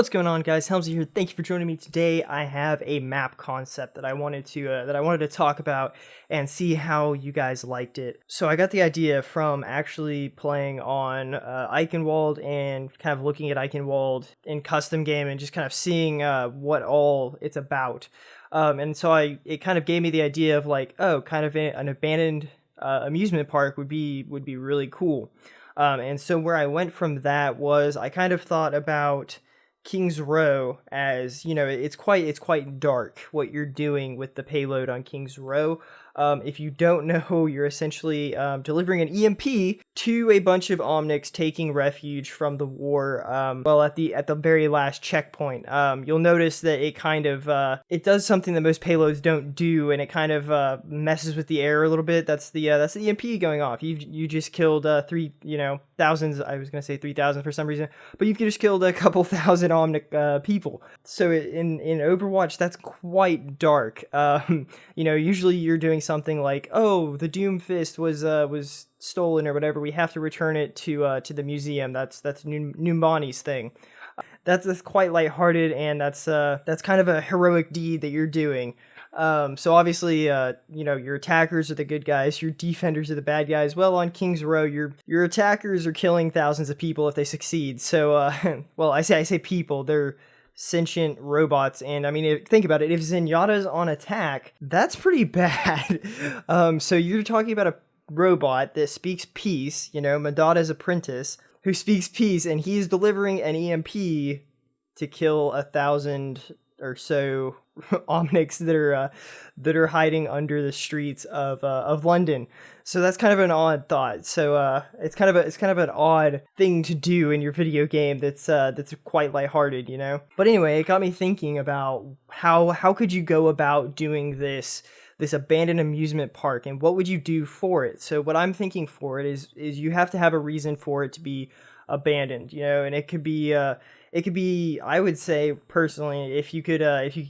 What's going on, guys? Helmsy here. Thank you for joining me today. I have a map concept that I wanted to talk about and see how you guys liked it. So I got the idea from actually playing on Eichenwald and kind of looking at Eichenwald in custom game and just kind of seeing what all it's about. And so it kind of gave me the idea of like, oh, kind of an abandoned amusement park would be really cool. And so where I went from that was I kind of thought about King's Row as, you know, it's quite dark what you're doing with the payload on King's Row. If you don't know, you're essentially delivering an EMP to a bunch of Omnics taking refuge from the war. Well, at the very last checkpoint, you'll notice that it kind of it does something that most payloads don't do, and it kind of messes with the air a little bit. That's the EMP going off. You just killed thousands. I was gonna say 3,000 for some reason, but you've just killed a couple thousand Omnic people. So in Overwatch, that's quite dark. Usually you're doing something like, oh, the Doomfist was stolen or whatever. We have to return it to the museum. That's Numbani's thing. That's quite lighthearted, and that's kind of a heroic deed that you're doing. So obviously, your attackers are the good guys, your defenders are the bad guys. Well, on King's Row, your attackers are killing thousands of people if they succeed. So, well, I say people, they're sentient robots, and I mean, think about it, if Zenyatta's on attack, that's pretty bad. So you're talking about a robot that speaks peace, Madada's apprentice, who speaks peace, and he's delivering an EMP to kill 1,000 or so Omnics that are hiding under the streets of London. So that's kind of an odd thought. So it's kind of an odd thing to do in your video game that's quite lighthearted, But anyway, it got me thinking about how could you go about doing this abandoned amusement park, and what would you do for it? So what I'm thinking for it is you have to have a reason for it to be abandoned, and it could be I would say personally, if you could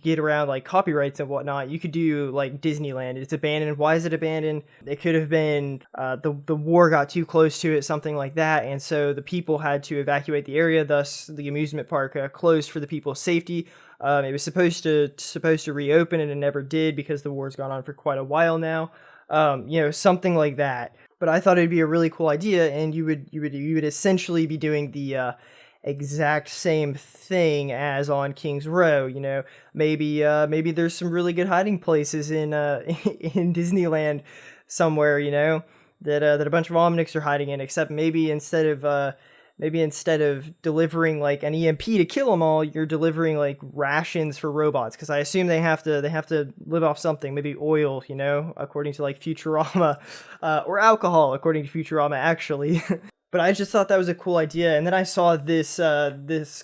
get around like copyrights and whatnot, you could do like Disneyland. It's abandoned. Why is it abandoned? It could have been the war got too close to it, something like that, and so the people had to evacuate the area. Thus, the amusement park closed for the people's safety. It was supposed to reopen, and it never did because the war's gone on for quite a while now. Something like that. But I thought it'd be a really cool idea, and you would essentially be doing the exact same thing as on King's Row. Maybe there's some really good hiding places in in Disneyland somewhere, that a bunch of Omnics are hiding in, except maybe instead of delivering like an EMP to kill them all, you're delivering like rations for robots, because I assume they have to live off something, maybe oil, according to like Futurama, or alcohol according to Futurama actually. But I just thought that was a cool idea, and then I saw this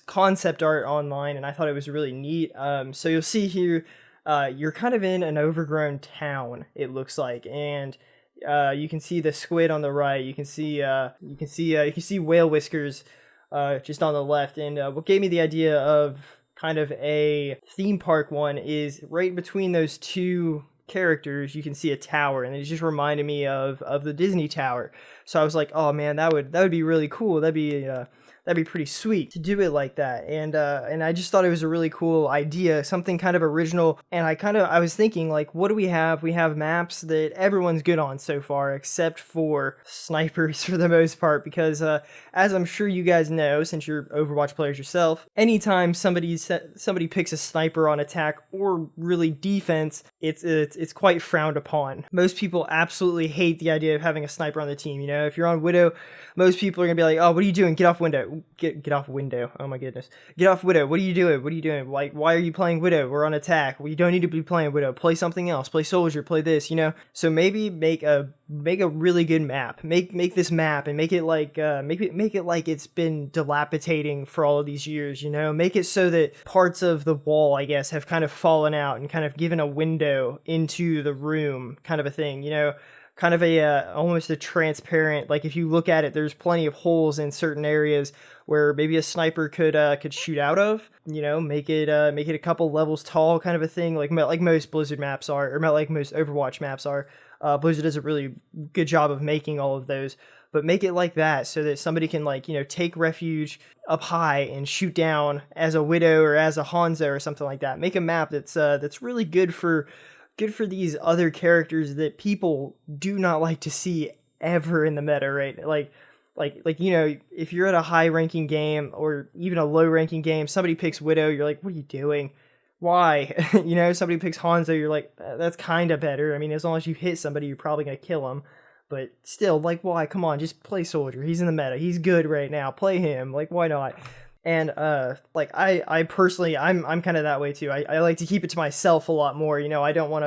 concept art online, and I thought it was really neat. So you'll see here, you're kind of in an overgrown town, it looks like, and you can see the squid on the right. You can see whale whiskers just on the left. And what gave me the idea of kind of a theme park one is right between those two characters you can see a tower, and it just reminded me of the Disney Tower. So I was like, oh man, that would be really cool. That'd be pretty sweet to do it like that. And I just thought it was a really cool idea, something kind of original. And I was thinking, like, what do we have? We have maps that everyone's good on so far, except for snipers for the most part, because as I'm sure you guys know, since you're Overwatch players yourself, anytime somebody picks a sniper on attack or really defense, it's quite frowned upon. Most people absolutely hate the idea of having a sniper on the team. If you're on Widow, most people are gonna be like, oh, what are you doing? Get off Window. Get off Window. Oh my goodness. Get off Widow. What are you doing? Like, why are you playing Widow? We're on attack. Well, you don't need to be playing Widow. Play something else. Play Soldier. Play this, So maybe make a really good map. Make this map and make it like it's been dilapidating for all of these years, Make it so that parts of the wall, I guess, have kind of fallen out and kind of given a window into the room, kind of a thing, kind of a almost a transparent, like if you look at it, there's plenty of holes in certain areas where maybe a sniper could shoot out of, make it a couple levels tall, kind of a thing, like most Blizzard maps are, or like most Overwatch maps are. Blizzard does a really good job of making all of those, but make it like that so that somebody can, like, take refuge up high and shoot down as a Widow or as a Hanzo or something like that. Make a map that's really good for these other characters that people do not like to see ever in the meta, right? Like if you're at a high ranking game or even a low ranking game, somebody picks Widow, you're like, what are you doing? Why? Somebody picks Hanzo, you're like, that's kind of better. I mean, as long as you hit somebody, you're probably gonna kill them. But still, like, why? Come on, just play Soldier. He's in the meta. He's good right now. Play him. Like, why not? And like I personally, I'm kind of that way too. I like to keep it to myself a lot more. I don't want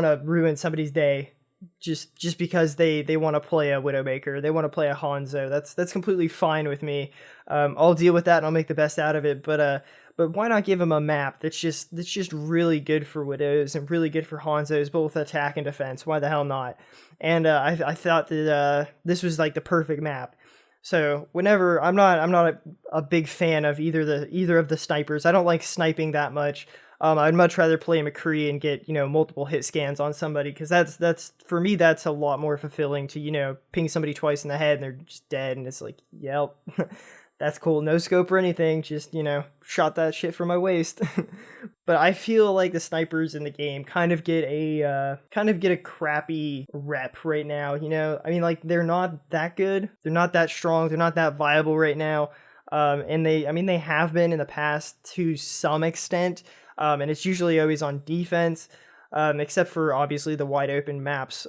to ruin somebody's day just because they want to play a Widowmaker, they want to play a Hanzo. That's completely fine with me. I'll deal with that and I'll make the best out of it. But why not give them a map that's just really good for Widows and really good for Hanzos, both attack and defense? Why the hell not? And I thought that this was like the perfect map. So whenever I'm not a big fan of either of the snipers. I don't like sniping that much. I'd much rather play McCree and get multiple hit scans on somebody, because that's for me, that's a lot more fulfilling to ping somebody twice in the head and they're just dead, and it's like, yep. That's cool. No scope or anything. Just, shot that shit from my waist. But I feel like the snipers in the game kind of get a crappy rep right now. I mean, like, they're not that good. They're not that strong. They're not that viable right now. And they have been in the past to some extent. And it's usually always on defense, except for obviously the wide open maps,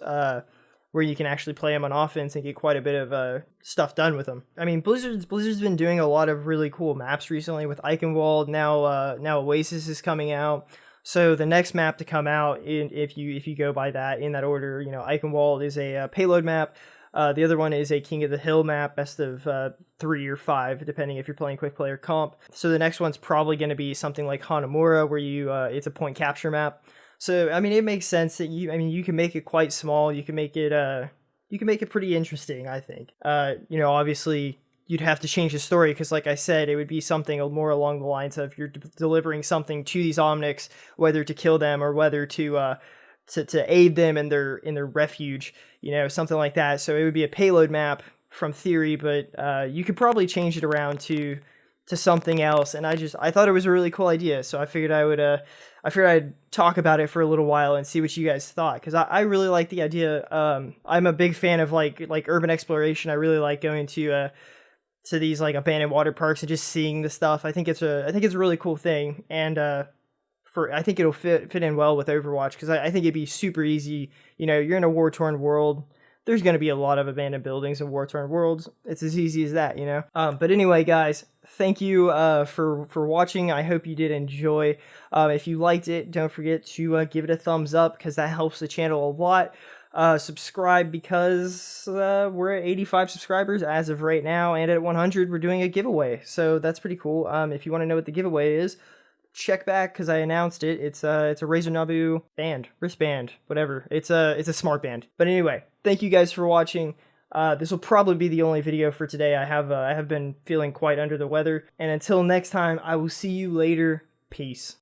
where you can actually play them on offense and get quite a bit of stuff done with them. I mean, Blizzard's been doing a lot of really cool maps recently with Eichenwald. Now Oasis is coming out. So the next map to come out, if you go by that in that order, Eichenwald is a payload map. The other one is a King of the Hill map, best of 3 or 5, depending if you're playing quick play or comp. So the next one's probably going to be something like Hanamura, where it's a point capture map. So, I mean, it makes sense that you can make it quite small. You can make it pretty interesting, I think. Obviously you'd have to change the story, because like I said, it would be something more along the lines of you're delivering something to these Omnics, whether to kill them or whether to aid them in their refuge, something like that. So it would be a payload map from theory, but you could probably change it around to something else. And I thought it was a really cool idea. So I figured I'd talk about it for a little while and see what you guys thought, because I really like the idea. I'm a big fan of like urban exploration. I really like going to these like abandoned water parks and just seeing the stuff. I think it's a really cool thing, and I think it'll fit in well with Overwatch, because I think it'd be super easy. You're in a war-torn world. There's going to be a lot of abandoned buildings in war-torn worlds. It's as easy as that, But anyway, guys, thank you for watching. I hope you did enjoy. If you liked it, don't forget to give it a thumbs up, because that helps the channel a lot. Subscribe, because we're at 85 subscribers as of right now, and at 100 we're doing a giveaway. So that's pretty cool. If you want to know what the giveaway is, check back, because I announced it. It's a Razer Nabu wristband, whatever. It's a smart band. But anyway, thank you guys for watching. This will probably be the only video for today. I have been feeling quite under the weather, and until next time, I will see you later. Peace.